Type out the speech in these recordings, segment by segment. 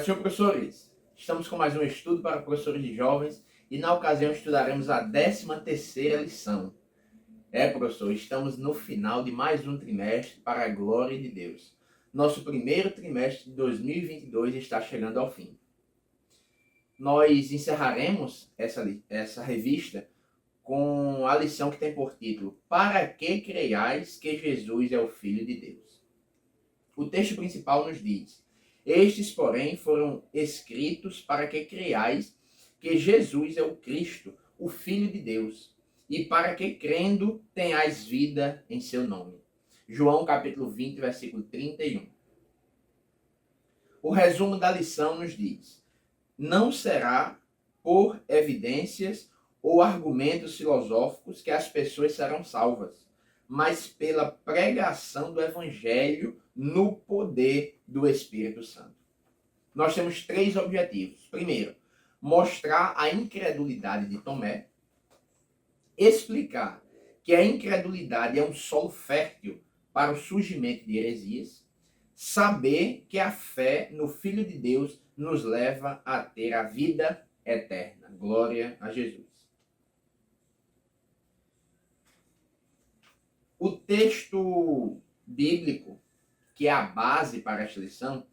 Paz, senhor professores. Estamos com mais um estudo para professores de jovens e na ocasião estudaremos a 13ª lição. Professor, estamos no final de mais um trimestre para a glória de Deus. Nosso primeiro trimestre de 2022 está chegando ao fim. Nós encerraremos essa revista com a lição que tem por título: Para que creiais que Jesus é o Filho de Deus? O texto principal nos diz: Estes, porém, foram escritos para que creiais que Jesus é o Cristo, o Filho de Deus, e para que, crendo, tenhais vida em seu nome. João capítulo 20, versículo 31. O resumo da lição nos diz: não será por evidências ou argumentos filosóficos que as pessoas serão salvas, mas pela pregação do Evangelho no poder do Espírito Santo. Nós temos 3 objetivos. Primeiro, mostrar a incredulidade de Tomé, explicar que a incredulidade é um solo fértil para o surgimento de heresias, saber que a fé no Filho de Deus nos leva a ter a vida eterna. Glória a Jesus. O texto bíblico, que é a base para esta lição,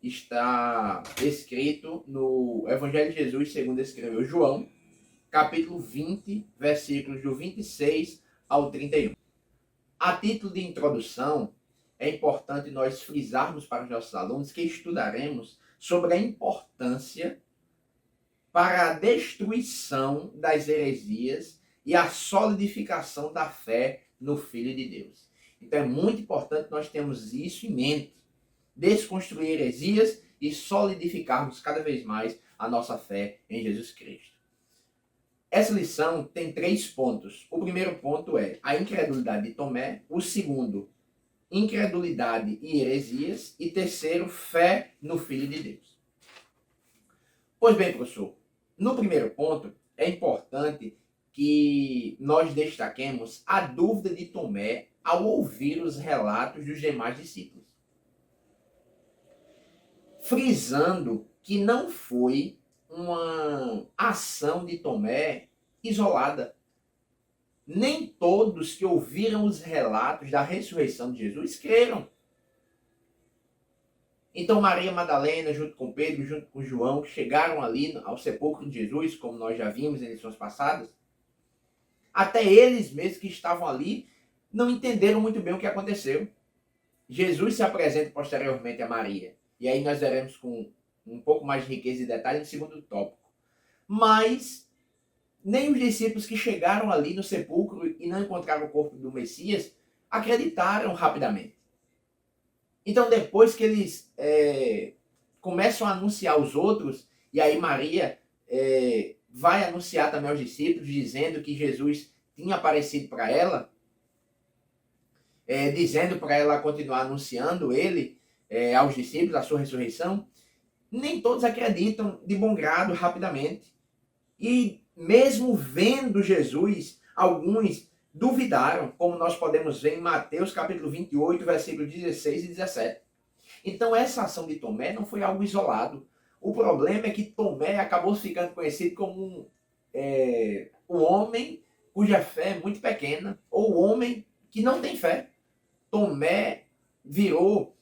está escrito no Evangelho de Jesus, segundo escreveu João, capítulo 20, versículos do 26 ao 31. A título de introdução, é importante nós frisarmos para os nossos alunos que estudaremos sobre a importância para a destruição das heresias e a solidificação da fé no Filho de Deus. Então é muito importante nós termos isso em mente. Desconstruir heresias e solidificarmos cada vez mais a nossa fé em Jesus Cristo. Essa lição tem 3 pontos. O primeiro ponto é a incredulidade de Tomé. O segundo, incredulidade e heresias. E terceiro, fé no Filho de Deus. Pois bem, professor, no primeiro ponto é importante que nós destaquemos a dúvida de Tomé ao ouvir os relatos dos demais discípulos, frisando que não foi uma ação de Tomé isolada. Nem todos que ouviram os relatos da ressurreição de Jesus creram. Então Maria Madalena, junto com Pedro, junto com João, chegaram ali ao sepulcro de Jesus, como nós já vimos em lições passadas. Até eles mesmos que estavam ali não entenderam muito bem o que aconteceu. Jesus se apresenta posteriormente a Maria. E aí nós veremos com um pouco mais de riqueza e detalhe no segundo tópico. Mas nem os discípulos que chegaram ali no sepulcro e não encontraram o corpo do Messias acreditaram rapidamente. Então depois que eles começam a anunciar aos outros, e aí Maria vai anunciar também aos discípulos, dizendo que Jesus tinha aparecido para ela, dizendo para ela continuar anunciando ele aos discípulos, a sua ressurreição. Nem todos acreditam de bom grado rapidamente. E mesmo vendo Jesus, alguns duvidaram, como nós podemos ver em Mateus capítulo 28, versículos 16 e 17. Então essa ação de Tomé não foi algo isolado. O problema é que Tomé acabou ficando conhecido como o homem cuja fé é muito pequena, ou o homem que não tem fé. Tomé virou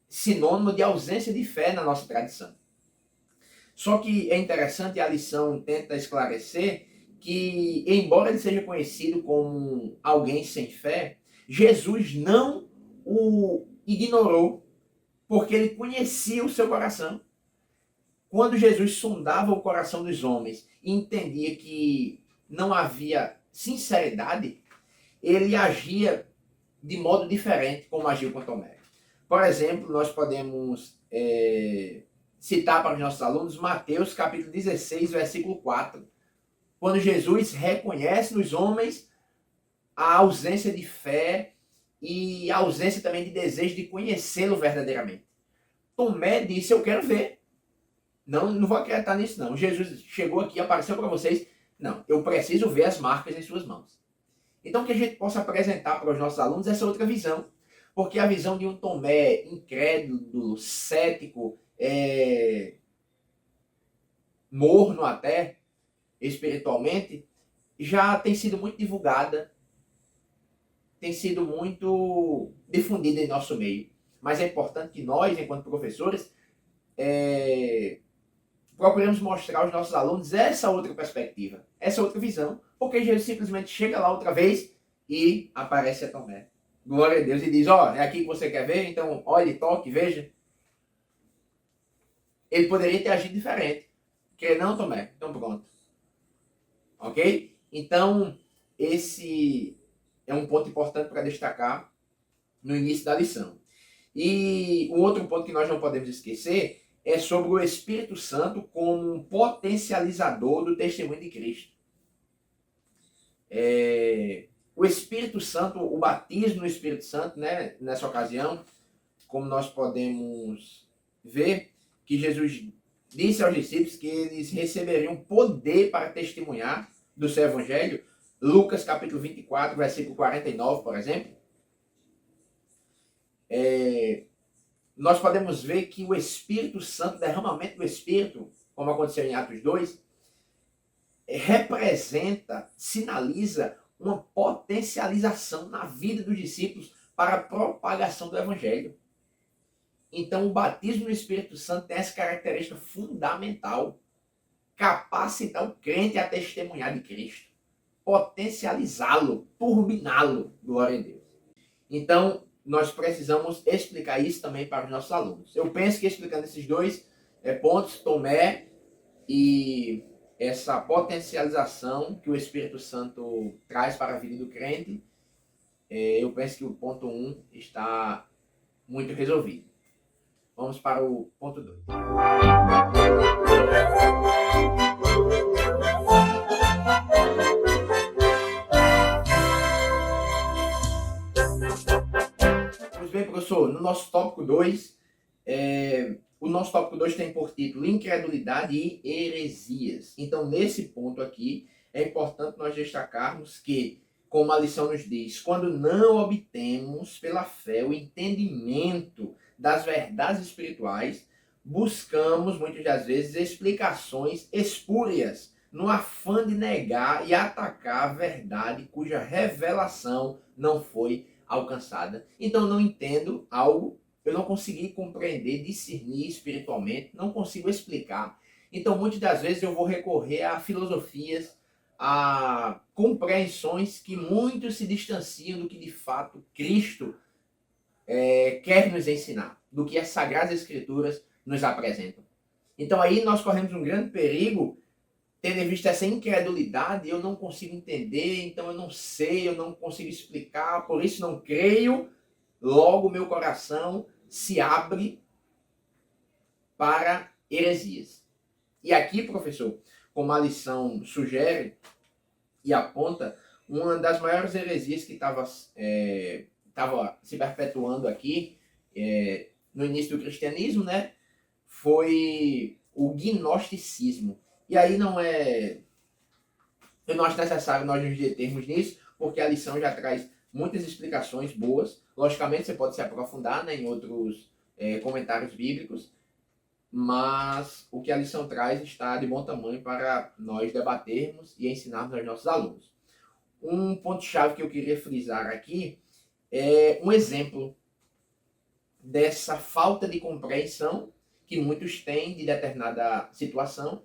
sinônimo de ausência de fé na nossa tradição. Só que é interessante, a lição tenta esclarecer que, embora ele seja conhecido como alguém sem fé, Jesus não o ignorou, porque ele conhecia o seu coração. Quando Jesus sondava o coração dos homens e entendia que não havia sinceridade, ele agia de modo diferente como agiu com Tomé. Por exemplo, nós podemos citar para os nossos alunos Mateus capítulo 16, versículo 4. Quando Jesus reconhece nos homens a ausência de fé e a ausência também de desejo de conhecê-lo verdadeiramente. Tomé disse: eu quero ver. Não vou acreditar nisso não. Jesus chegou aqui, apareceu para vocês. Não, eu preciso ver as marcas em suas mãos. Então que a gente possa apresentar para os nossos alunos essa outra visão. Porque a visão de um Tomé incrédulo, cético, morno até, espiritualmente, já tem sido muito divulgada, tem sido muito difundida em nosso meio. Mas é importante que nós, enquanto professores, procuremos mostrar aos nossos alunos essa outra perspectiva, essa outra visão, porque Jesus simplesmente chega lá outra vez e aparece a Tomé. Glória a Deus, e diz, ó, é aqui que você quer ver, então olhe, toque, veja. Ele poderia ter agido diferente. Quer não, Tomé? Então pronto. Ok? Então, esse é um ponto importante para destacar no início da lição. E um outro ponto que nós não podemos esquecer é sobre o Espírito Santo como um potencializador do testemunho de Cristo. O Espírito Santo, o batismo no Espírito Santo, né, nessa ocasião, como nós podemos ver, que Jesus disse aos discípulos que eles receberiam poder para testemunhar do seu evangelho. Lucas capítulo 24, versículo 49, por exemplo. Nós podemos ver que o Espírito Santo, o derramamento do Espírito, como aconteceu em Atos 2, representa, sinaliza uma potencialização na vida dos discípulos para a propagação do Evangelho. Então, o batismo no Espírito Santo tem essa característica fundamental: capacitar o crente a testemunhar de Cristo, potencializá-lo, turbiná-lo, glória a Deus. Então, nós precisamos explicar isso também para os nossos alunos. Eu penso que explicando esses dois pontos, Tomé e essa potencialização que o Espírito Santo traz para a vida do crente, eu penso que o ponto 1 está muito resolvido. Vamos para o ponto 2. Pois bem, professor, no nosso tópico 2, o nosso tópico 2 tem por título Incredulidade e Heresias. Então, nesse ponto aqui, é importante nós destacarmos que, como a lição nos diz, quando não obtemos pela fé o entendimento das verdades espirituais, buscamos, muitas das vezes, explicações espúrias, no afã de negar e atacar a verdade cuja revelação não foi alcançada. Então, não entendo algo, eu não consegui compreender, discernir espiritualmente, não consigo explicar. Então, muitas das vezes eu vou recorrer a filosofias, a compreensões que muito se distanciam do que de fato Cristo quer nos ensinar, do que as Sagradas Escrituras nos apresentam. Então aí nós corremos um grande perigo, tendo em vista essa incredulidade, eu não consigo entender, então eu não sei, eu não consigo explicar, por isso não creio, logo meu coração se abre para heresias. E aqui, professor, como a lição sugere e aponta, uma das maiores heresias que estava se perpetuando aqui no início do cristianismo, né, foi o gnosticismo. E aí eu não acho necessário nós nos determos nisso, porque a lição já traz muitas explicações boas. Logicamente, você pode se aprofundar, né, em outros comentários bíblicos, mas o que a lição traz está de bom tamanho para nós debatermos e ensinarmos aos nossos alunos. Um ponto-chave que eu queria frisar aqui é um exemplo dessa falta de compreensão que muitos têm de determinada situação.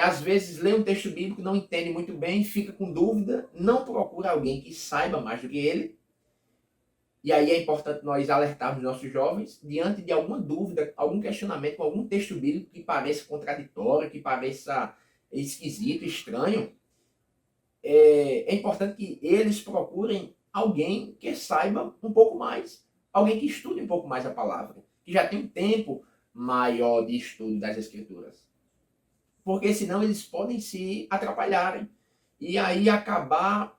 Às vezes lê um texto bíblico, não entende muito bem, fica com dúvida, não procura alguém que saiba mais do que ele. E aí é importante nós alertarmos nossos jovens diante de alguma dúvida, algum questionamento com algum texto bíblico que pareça contraditório, que pareça esquisito, estranho. É importante que eles procurem alguém que saiba um pouco mais, alguém que estude um pouco mais a palavra, que já tem um tempo maior de estudo das Escrituras. Porque senão eles podem se atrapalharem e aí acabar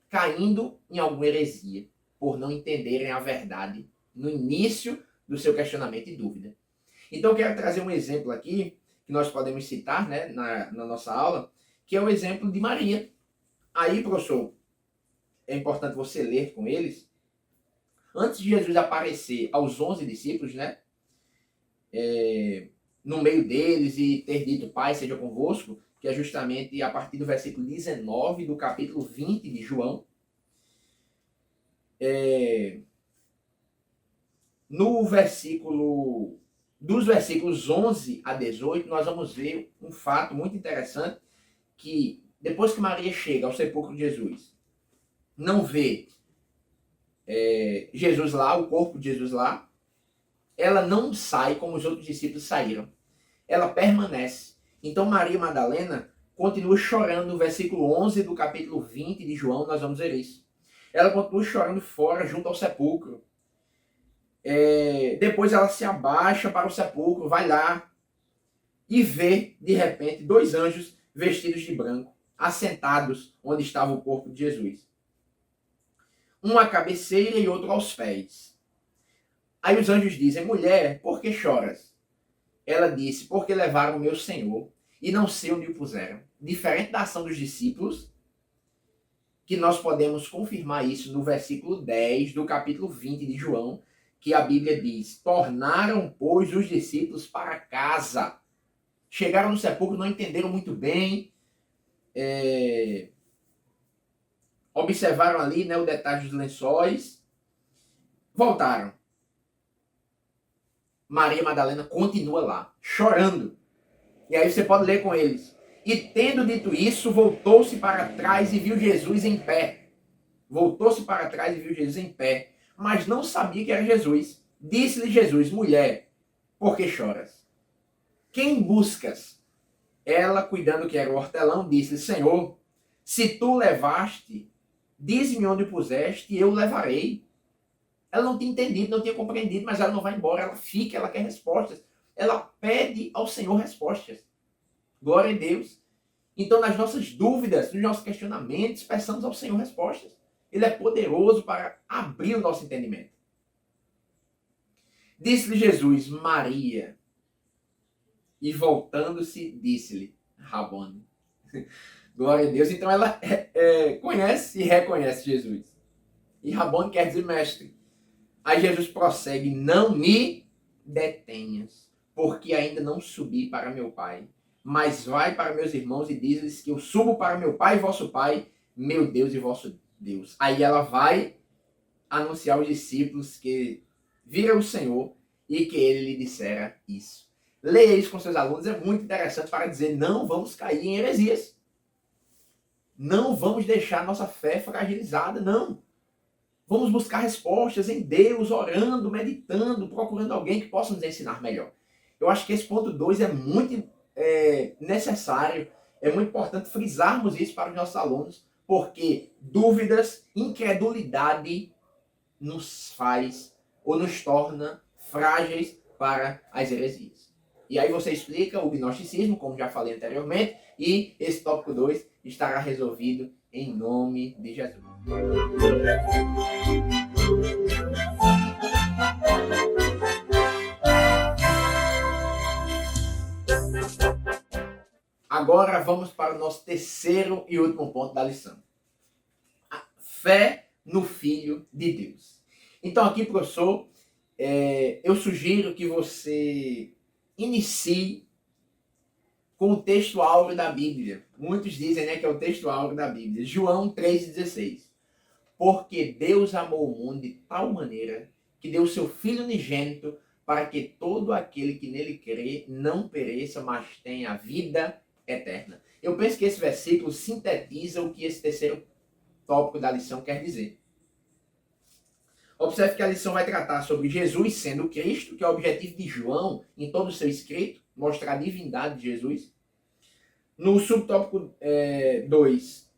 caindo em alguma heresia, por não entenderem a verdade no início do seu questionamento e dúvida. Então eu quero trazer um exemplo aqui, que nós podemos citar, né, na nossa aula, que é o exemplo de Maria. Aí, professor, é importante você ler com eles. Antes de Jesus aparecer aos 11 discípulos, né, no meio deles e ter dito Pai seja convosco, que é justamente a partir do versículo 19 do capítulo 20 de João. No versículo, dos versículos 11 a 18, nós vamos ver um fato muito interessante, que depois que Maria chega ao sepulcro de Jesus, não vê Jesus lá, o corpo de Jesus lá, ela não sai como os outros discípulos saíram. Ela permanece. Então Maria Madalena continua chorando. No versículo 11 do capítulo 20 de João, nós vamos ver isso. Ela continua chorando fora, junto ao sepulcro. Depois ela se abaixa para o sepulcro, vai lá e vê, de repente, 2 anjos vestidos de branco, assentados onde estava o corpo de Jesus. Um à cabeceira e outro aos pés. Aí os anjos dizem: mulher, por que choras? Ela disse: porque levaram o meu Senhor e não sei onde o puseram. Diferente da ação dos discípulos, que nós podemos confirmar isso no versículo 10 do capítulo 20 de João, que a Bíblia diz: tornaram, pois, os discípulos para casa. Chegaram no sepulcro, não entenderam muito bem, observaram ali, né, o detalhe dos lençóis, voltaram. Maria Madalena continua lá, chorando. E aí você pode ler com eles. E tendo dito isso, voltou-se para trás e viu Jesus em pé. Voltou-se para trás e viu Jesus em pé, mas não sabia que era Jesus. Disse-lhe Jesus: mulher, por que choras? Quem buscas? Ela, cuidando que era o hortelão, disse: Senhor, se tu levaste, dize-me onde o puseste e eu o levarei. Ela não tinha entendido, não tinha compreendido, mas ela não vai embora, ela fica, ela quer respostas. Ela pede ao Senhor respostas. Glória a Deus. Então, nas nossas dúvidas, nos nossos questionamentos, peçamos ao Senhor respostas. Ele é poderoso para abrir o nosso entendimento. Disse-lhe Jesus: Maria. E voltando-se, disse-lhe: Rabone. Glória a Deus. Então ela conhece e reconhece Jesus. E Rabone quer dizer mestre. Aí Jesus prossegue: não me detenhas, porque ainda não subi para meu Pai. Mas vai para meus irmãos e diz-lhes que eu subo para meu Pai e vosso Pai, meu Deus e vosso Deus. Aí ela vai anunciar aos discípulos que viram o Senhor e que ele lhe dissera isso. Leia isso com seus alunos, é muito interessante para dizer: não vamos cair em heresias. Não vamos deixar nossa fé fragilizada, não. Vamos buscar respostas em Deus, orando, meditando, procurando alguém que possa nos ensinar melhor. Eu acho que esse ponto 2 é muito necessário, é muito importante frisarmos isso para os nossos alunos, porque dúvidas, incredulidade nos faz ou nos torna frágeis para as heresias. E aí você explica o gnosticismo, como já falei anteriormente, e esse tópico 2 estará resolvido em nome de Jesus. Agora vamos para o nosso terceiro e último ponto da lição. A fé no Filho de Deus. Então aqui, professor, eu sugiro que você inicie com o texto áureo da Bíblia. Muitos dizem, né, que é o texto áureo da Bíblia. João 3,16. Porque Deus amou o mundo de tal maneira que deu o seu Filho unigênito para que todo aquele que nele crê não pereça, mas tenha a vida eterna. Eu penso que esse versículo sintetiza o que esse terceiro tópico da lição quer dizer. Observe que a lição vai tratar sobre Jesus sendo Cristo, que é o objetivo de João em todo o seu escrito, mostrar a divindade de Jesus. No subtópico 2,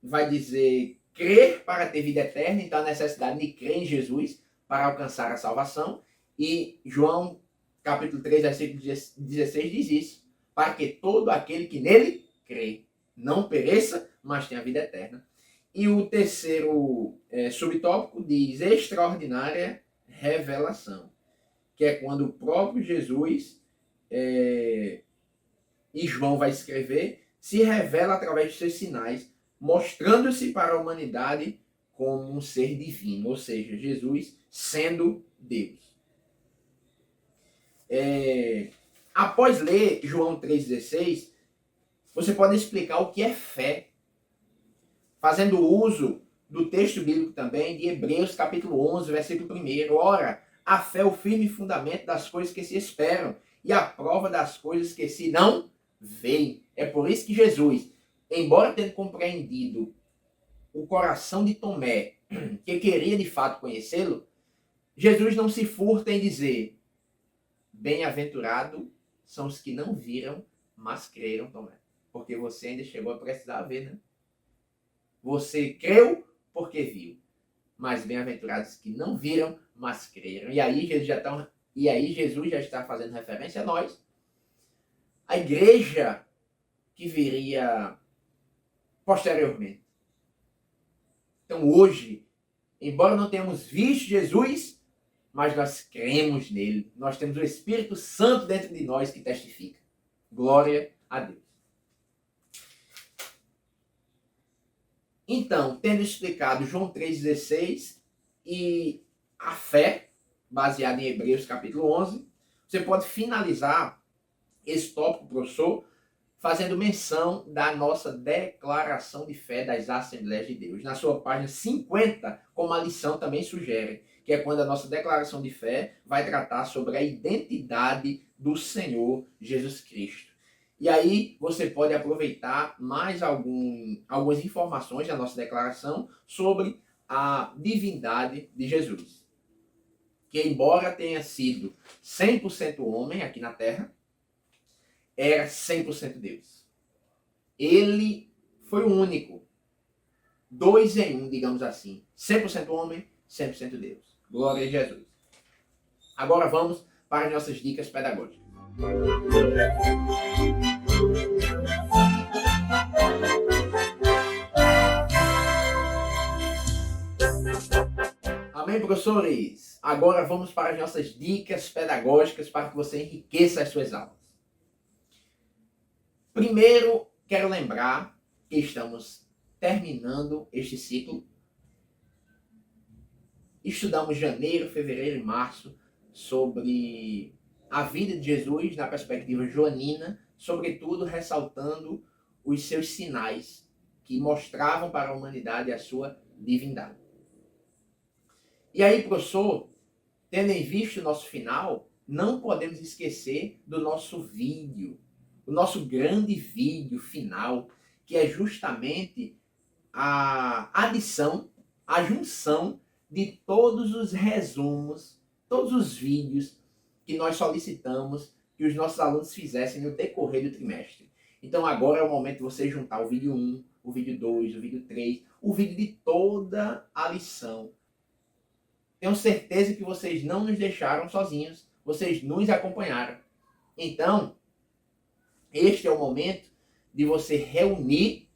vai dizer crer para ter vida eterna, então a necessidade de crer em Jesus para alcançar a salvação. E João, capítulo 3, versículo 16, diz isso: para que todo aquele que nele crê não pereça, mas tenha vida eterna. E o terceiro subtópico diz extraordinária revelação, que é quando o próprio Jesus, e João vai escrever, se revela através de seus sinais, mostrando-se para a humanidade como um ser divino, ou seja, Jesus sendo Deus. Após ler João 3,16, você pode explicar o que é fé, fazendo uso do texto bíblico também de Hebreus capítulo 11, versículo 1. Ora, a fé é o firme fundamento das coisas que se esperam e a prova das coisas que se não veem. É por isso que Jesus, embora tendo compreendido o coração de Tomé, que queria de fato conhecê-lo, Jesus não se furta em dizer: bem-aventurado são os que não viram, mas creram, Tomé. Porque você ainda chegou a precisar ver, né? Você creu porque viu. Mas bem-aventurados que não viram, mas creram. E aí Jesus já está fazendo referência a nós. A igreja que viria posteriormente. Então hoje, embora não tenhamos visto Jesus, mas nós cremos nele. Nós temos o Espírito Santo dentro de nós que testifica. Glória a Deus. Então, tendo explicado João 3,16 e a fé, baseada em Hebreus capítulo 11, você pode finalizar esse tópico, professor, fazendo menção da nossa declaração de fé das Assembleias de Deus. Na sua página 50, como a lição também sugere, que é quando a nossa declaração de fé vai tratar sobre a identidade do Senhor Jesus Cristo. E aí você pode aproveitar mais algumas informações da nossa declaração sobre a divindade de Jesus. Que embora tenha sido 100% homem aqui na Terra, era 100% Deus. Ele foi o único. 2 em 1, digamos assim. 100% homem, 100% Deus. Glória a Jesus. Agora vamos para as nossas dicas pedagógicas. Amém, professores? Agora vamos para as nossas dicas pedagógicas para que você enriqueça as suas aulas. Primeiro, quero lembrar que estamos terminando este ciclo. Estudamos janeiro, fevereiro e março sobre a vida de Jesus na perspectiva joanina, sobretudo ressaltando os seus sinais que mostravam para a humanidade a sua divindade. E aí, professor, tendo em vista o nosso final, não podemos esquecer do nosso vídeo, o nosso grande vídeo final, que é justamente a adição, a junção de todos os resumos, todos os vídeos que nós solicitamos que os nossos alunos fizessem no decorrer do trimestre. Então agora é o momento de você juntar o vídeo 1, o vídeo 2, o vídeo 3, o vídeo de toda a lição. Tenho certeza que vocês não nos deixaram sozinhos, vocês nos acompanharam. Então, este é o momento de você reunir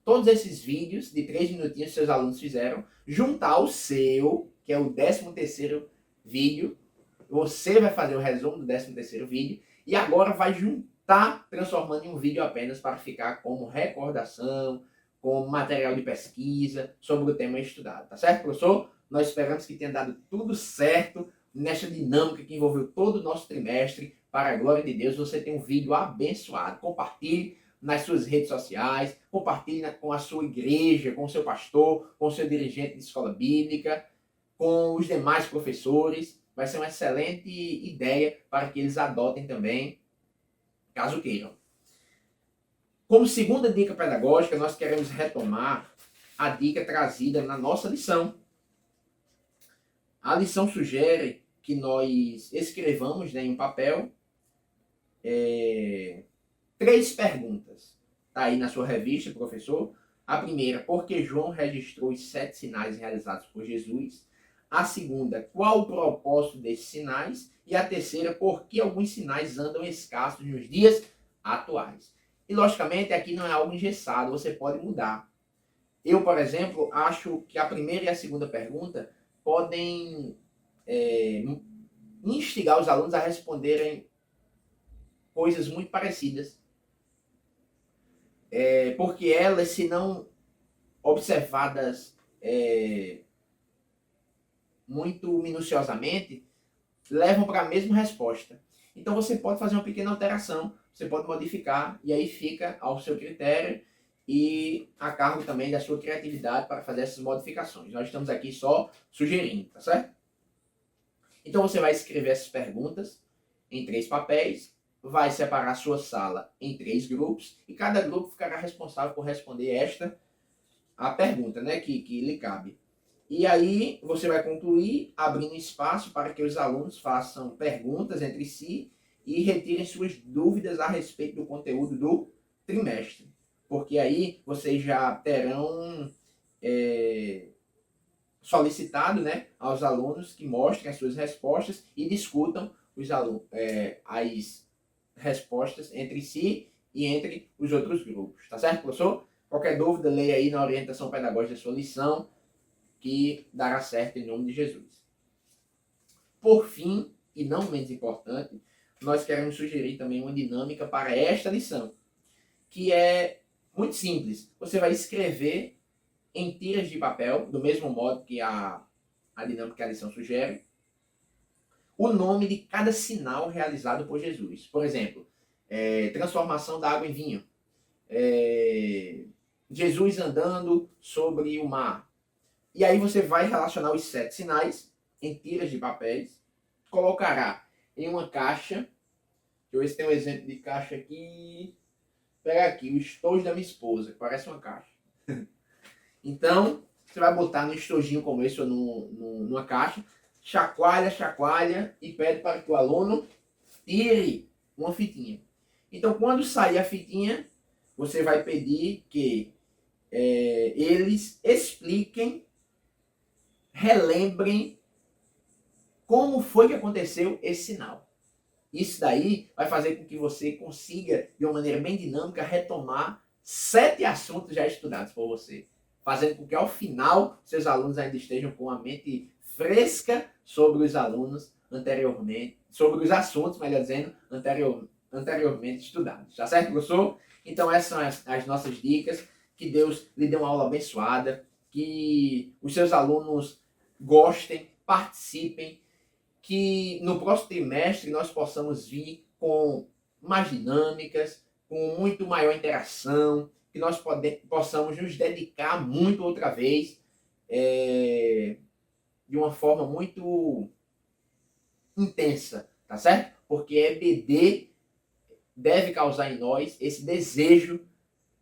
todos esses vídeos de 3 minutinhos que seus alunos fizeram, juntar o seu, que é o 13º vídeo. Você vai fazer o resumo do 13º vídeo e agora vai juntar, transformando em um vídeo apenas para ficar como recordação, como material de pesquisa sobre o tema estudado. Tá certo, professor? Nós esperamos que tenha dado tudo certo nessa dinâmica que envolveu todo o nosso trimestre. Para a glória de Deus, você tem um vídeo abençoado. Compartilhe nas suas redes sociais, compartilhe com a sua igreja, com o seu pastor, com o seu dirigente de escola bíblica, com os demais professores. Vai ser uma excelente ideia para que eles adotem também, caso queiram. Como segunda dica pedagógica, nós queremos retomar a dica trazida na nossa lição. A lição sugere que nós escrevamos em um papel 3 perguntas. Está aí na sua revista, professor. A primeira, por que João registrou os 7 sinais realizados por Jesus? A segunda, qual o propósito desses sinais? E a terceira, por que alguns sinais andam escassos nos dias atuais? E, logicamente, aqui não é algo engessado, você pode mudar. Eu, por exemplo, acho que a primeira e a segunda pergunta podem instigar os alunos a responderem coisas muito parecidas. Porque elas, se não observadas muito minuciosamente, levam para a mesma resposta. Então você pode fazer uma pequena alteração, você pode modificar e aí fica ao seu critério e a cargo também da sua criatividade para fazer essas modificações. Nós estamos aqui só sugerindo, tá certo? Então você vai escrever essas perguntas em 3 papéis, vai separar a sua sala em 3 grupos e cada grupo ficará responsável por responder a pergunta, né, que lhe cabe. E aí você vai concluir abrindo espaço para que os alunos façam perguntas entre si e retirem suas dúvidas a respeito do conteúdo do trimestre. Porque aí vocês já terão solicitado, né, aos alunos que mostrem as suas respostas e discutam as respostas entre si e entre os outros grupos. Tá certo, professor? Qualquer dúvida, leia aí na orientação pedagógica da sua lição, que dará certo em nome de Jesus. Por fim, e não menos importante, nós queremos sugerir também uma dinâmica para esta lição, que é muito simples. Você vai escrever em tiras de papel, do mesmo modo que a dinâmica que a lição sugere, o nome de cada sinal realizado por Jesus. Por exemplo, transformação da água em vinho. Jesus andando sobre o mar. E aí você vai relacionar os 7 sinais em tiras de papéis, colocará em uma caixa. Deixa eu ver se tem um exemplo de caixa aqui. Pega aqui, o estojo da minha esposa, que parece uma caixa. Então, você vai botar no estojinho como esse ou numa caixa, chacoalha e pede para que o aluno tire uma fitinha. Então, quando sair a fitinha, você vai pedir que eles expliquem, relembrem como foi que aconteceu esse sinal. Isso daí vai fazer com que você consiga, de uma maneira bem dinâmica, retomar 7 assuntos já estudados por você, fazendo com que ao final seus alunos ainda estejam com a mente fresca sobre os assuntos, melhor dizendo, anteriormente estudados. Tá certo, professor? Então essas são as nossas dicas. Que Deus lhe dê uma aula abençoada, que os seus alunos gostem, participem, que no próximo trimestre nós possamos vir com mais dinâmicas, com muito maior interação, que nós possamos nos dedicar muito outra vez, de uma forma muito intensa, tá certo? Porque EBD deve causar em nós esse desejo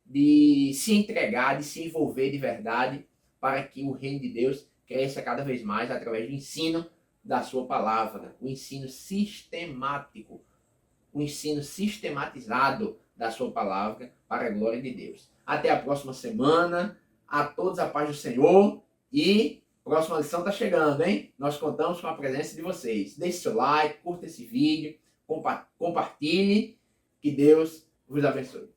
de se entregar, de se envolver de verdade, para que o reino de Deus cresça cada vez mais através do ensino da sua palavra, o ensino sistemático, o ensino sistematizado da sua palavra para a glória de Deus. Até a próxima semana, a todos a paz do Senhor e próxima lição está chegando, hein? Nós contamos com a presença de vocês. Deixe seu like, curta esse vídeo, compartilhe, que Deus vos abençoe.